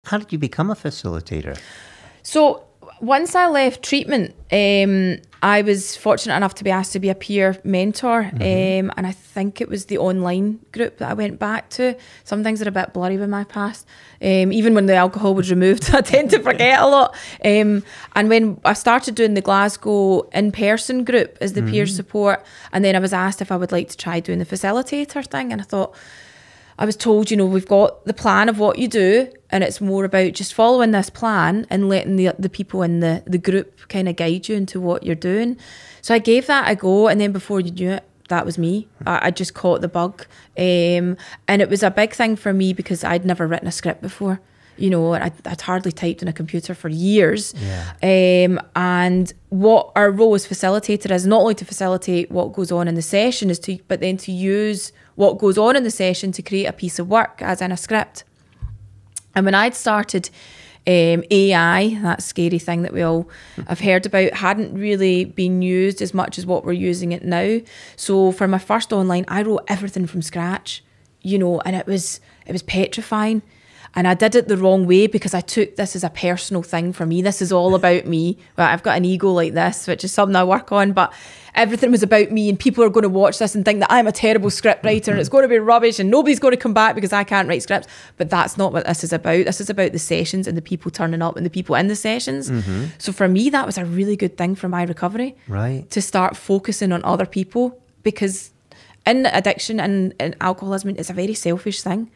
How did you become a facilitator? So once I left treatment, I was fortunate enough to be asked to be a peer mentor. And I think it was the online group that I went back to. Some things are a bit blurry with my past. Even when the alcohol was removed, I tend to forget a lot. And when I started doing the Glasgow in-person group as the peer support, and then I was asked if I would like to try doing the facilitator thing. And I thought, I was told, you know, we've got the plan of what you do, and it's more about just following this plan and letting the people in the group kind of guide you into what you're doing. So I gave that a go, and then before you knew it, that was me. I just caught the bug. And it was a big thing for me because I'd never written a script before. You know, I'd hardly typed on a computer for years. Yeah. And what our role as facilitator is not only to facilitate what goes on in the session, but then to use what goes on in the session to create a piece of work, as in a script. And when I'd started AI, that scary thing that we all have heard about, hadn't really been used as much as what we're using it now. So for my first online, I wrote everything from scratch, you know, and it was petrifying. And I did it the wrong way because I took this as a personal thing for me. This is all about me. Well, I've got an ego like this, which is something I work on, but everything was about me, and people are going to watch this and think that I'm a terrible script writer and it's going to be rubbish and nobody's going to come back because I can't write scripts. But that's not what this is about. This is about the sessions and the people turning up and the people in the sessions. So for me, that was a really good thing for my recovery. Right. To start focusing on other people, because in addiction and alcoholism, it's a very selfish thing.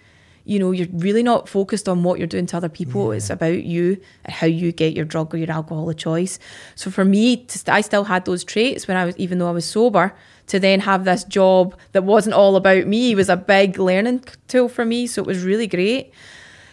You know, you're really not focused on what you're doing to other people. Yeah. It's about you and how you get your drug or your alcohol of choice. So for me, I still had those traits even though I was sober. To then have this job that wasn't all about me was a big learning tool for me. So it was really great.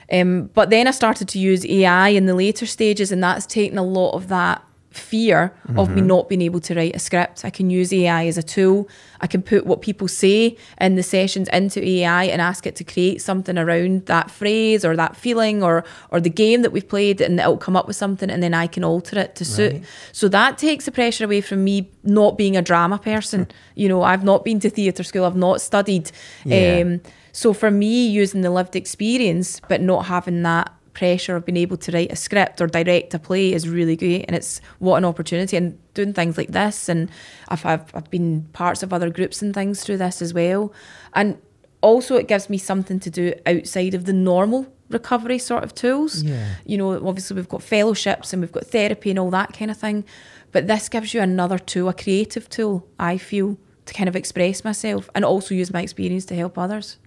But then I started to use AI in the later stages, and that's taken a lot of that fear of me not being able to write a script. I can use AI as a tool. I can put what people say in the sessions into AI and ask it to create something around that phrase or that feeling or the game that we've played, and it'll come up with something, and then I can alter it to suit. Right. So that takes the pressure away from me not being a drama person. You know, I've not been to theatre school, I've not studied. Yeah. So for me, using the lived experience but not having that pressure of being able to write a script or direct a play is really great, and it's what an opportunity. And doing things like this, and I've been parts of other groups and things through this as well, and also it gives me something to do outside of the normal recovery sort of tools. Yeah. You know, obviously we've got fellowships and we've got therapy and all that kind of thing, but this gives you another tool, a creative tool, I feel, to kind of express myself and also use my experience to help others.